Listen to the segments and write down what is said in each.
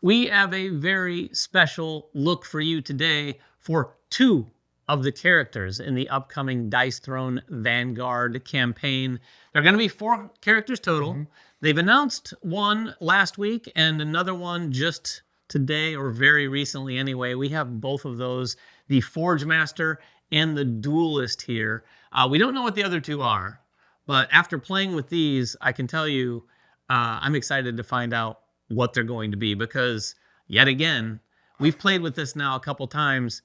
We have a very special look for you today for 2 of the characters in the upcoming Dice Throne Vanguard campaign. There are going to be 4 characters total. They've announced one last week and another one just today, or very recently anyway. We have both of those, the Forgemaster and the Duelist here. We don't know what the other 2 are, but after playing with these, I can tell you I'm excited to find out what they're going to be, because yet again, we've played with this now a couple times.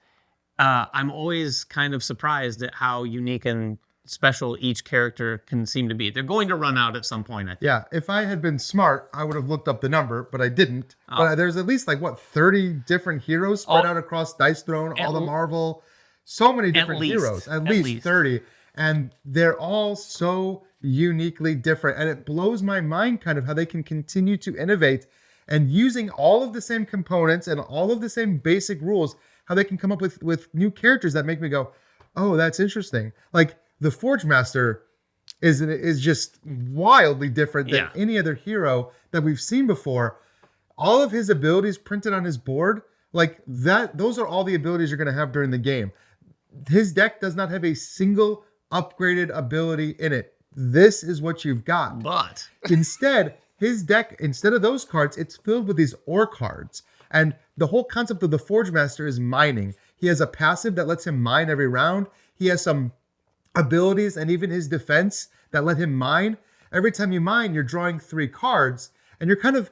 I'm always kind of surprised at how unique and special each character can seem to be. They're going to run out at some point, I think. Yeah, if I had been smart, I would have looked up the number, but I didn't. But there's at least 30 different heroes spread out across Dice Throne, all the Marvel, so many different heroes, at least 30. And they're all so uniquely different. And it blows my mind kind of how they can continue to innovate and using all of the same components and all of the same basic rules, how they can come up with new characters that make me go, oh, that's interesting. Like the Forgemaster is just wildly different than any other hero that we've seen before. All of his abilities printed on his board, like that, those are all the abilities you're going to have during the game. His deck does not have a single upgraded ability in it. This is what you've got. But instead, his deck, instead of those cards, it's filled with these ore cards. And the whole concept of the Forgemaster is mining. He has a passive that lets him mine every round. He has some abilities and even his defense that let him mine. Every time you mine, you're drawing 3 cards, and you're kind of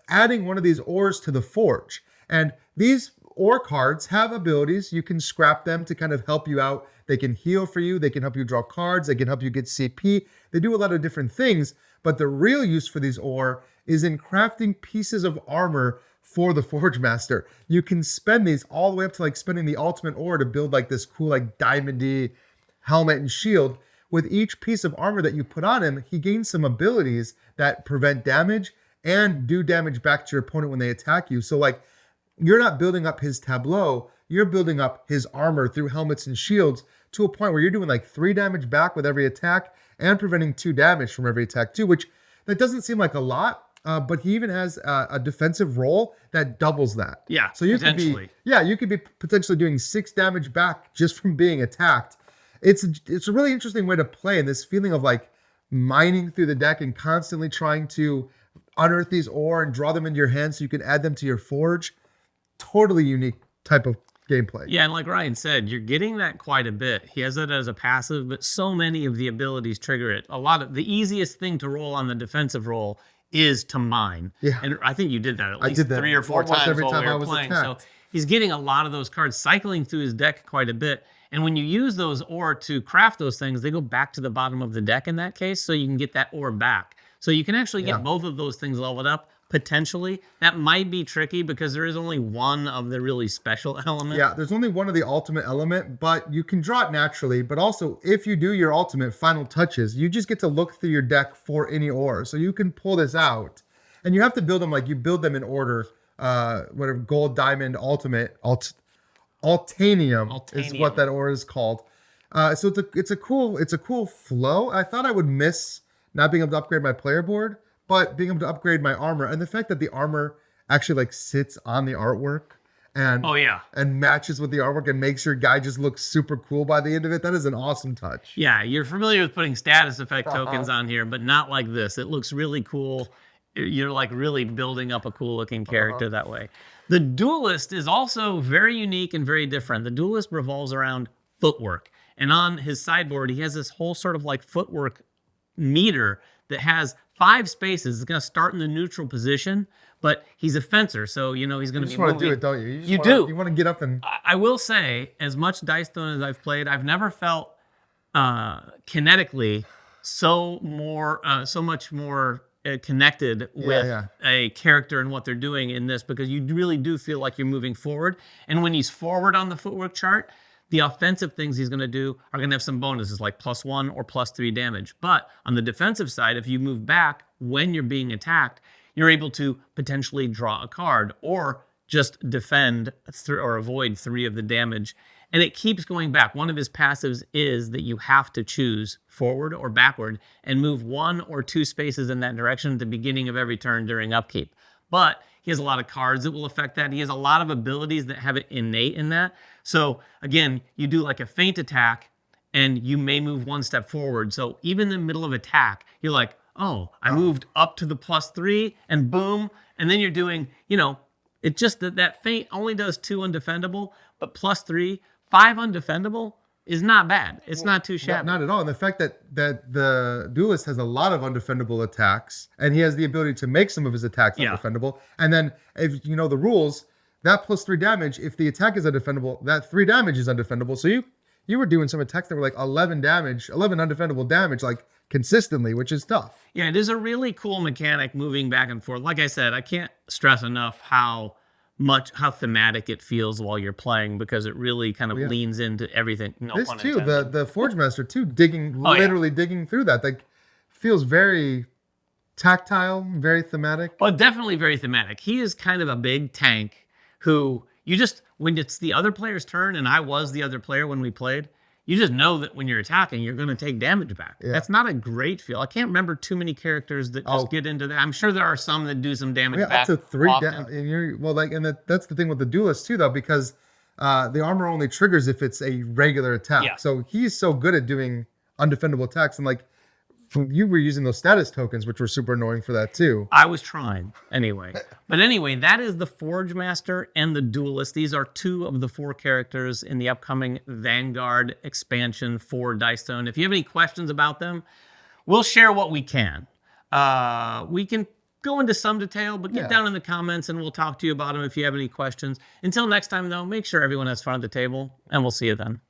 adding one of these ores to the forge. And these ore cards have abilities. You can scrap them to kind of help you out. They can heal for you. They can help you draw cards. They can help you get CP. They do a lot of different things. But the real use for these ore is in crafting pieces of armor for the Forgemaster. You can spend these all the way up to spending the ultimate ore to build this cool diamondy helmet and shield. With each piece of armor that you put on him, he gains some abilities that prevent damage and do damage back to your opponent when they attack you. So you're not building up his tableau, you're building up his armor through helmets and shields to a point where you're doing 3 damage back with every attack and preventing 2 damage from every attack too, which that doesn't seem like a lot, but he even has a defensive role that doubles that. Yeah, so you could be potentially doing 6 damage back just from being attacked. It's a really interesting way to play, and this feeling of mining through the deck and constantly trying to unearth these ore and draw them into your hand so you can add them to your forge. Totally unique type of gameplay. Yeah, and like Ryan said, you're getting that quite a bit. He has it as a passive, but so many of the abilities trigger it. The easiest thing to roll on the defensive roll is to mine. Yeah. And I think you did that at least 3 or 4 times every while time we I were was playing. attacked. So he's getting a lot of those cards cycling through his deck quite a bit. And when you use those ore to craft those things, they go back to the bottom of the deck in that case, so you can get that ore back. So you can actually get both of those things leveled up, potentially. That might be tricky because there is only one of the really special elements. Yeah, there's only one of the ultimate element, but you can draw it naturally. But also, if you do your ultimate final touches, you just get to look through your deck for any ore. So you can pull this out. And you have to build them you build them in order. Whatever, gold, diamond, ultimate, Altanium is what that ore is called. So it's a cool flow. I thought I would miss not being able to upgrade my player board, but being able to upgrade my armor, and the fact that the armor actually sits on the artwork and and matches with the artwork and makes your guy just look super cool by the end of it. That is an awesome touch. Yeah, you're familiar with putting status effect tokens on here, but not like this. It looks really cool. You're really building up a cool looking character that way. The Duelist is also very unique and very different. The Duelist revolves around footwork. And on his sideboard, he has this whole sort of footwork meter that has 5 spaces. It's going to start in the neutral position, but he's a fencer, so he's going to be moving. You just want to do it, don't you? You do. You want to get up and... I will say, as much Dice Throne as I've played, I've never felt kinetically so much more connected with a character and what they're doing in this, because you really do feel like you're moving forward. And when he's forward on the footwork chart, the offensive things he's going to do are going to have some bonuses like +1 or +3 damage. But on the defensive side, if you move back when you're being attacked, you're able to potentially draw a card or just defend or avoid 3 of the damage. And it keeps going back. One of his passives is that you have to choose forward or backward and move 1 or 2 spaces in that direction at the beginning of every turn during upkeep. But He has a lot of cards that will affect that. He has a lot of abilities that have it innate in that. So again, you do like a feint attack and you may move one step forward. So even in the middle of attack, you're like, oh, I moved up to the +3 and boom. And then you're doing, it's just that feint only does 2 undefendable, but +3, 5 undefendable is not bad. It's not too shabby. Not at all. And the fact that the duelist has a lot of undefendable attacks, and he has the ability to make some of his attacks undefendable. And then if you know the rules, that +3 damage, if the attack is undefendable, that 3 damage is undefendable. So you were doing some attacks that were like 11 undefendable damage, like consistently, which is tough. Yeah, it is a really cool mechanic moving back and forth. Like I said, I can't stress enough how thematic it feels while you're playing, because it really kind of leans into everything. No this pun too, intended. the Forgemaster too, literally digging through that. Like, feels very tactile, very thematic. Well, definitely very thematic. He is kind of a big tank who when it's the other player's turn, and I was the other player when we played, you just know that when you're attacking, you're going to take damage back. Yeah. That's not a great feel. I can't remember too many characters that just get into that. I'm sure there are some that do some damage back. Up to 3 damage. That's the thing with the duelist too, though, because the armor only triggers if it's a regular attack. Yeah. So he's so good at doing undefendable attacks, and like you were using those status tokens, which were super annoying for that too. I was trying anyway. But anyway, that is the Forgemaster and the Duelist. These are 2 of the 4 characters in the upcoming Vanguard expansion for Dice Throne. If you have any questions about them, we'll share what we can. We can go into some detail, but get down in the comments and we'll talk to you about them if you have any questions. Until next time, though, make sure everyone has fun at the table, and we'll see you then.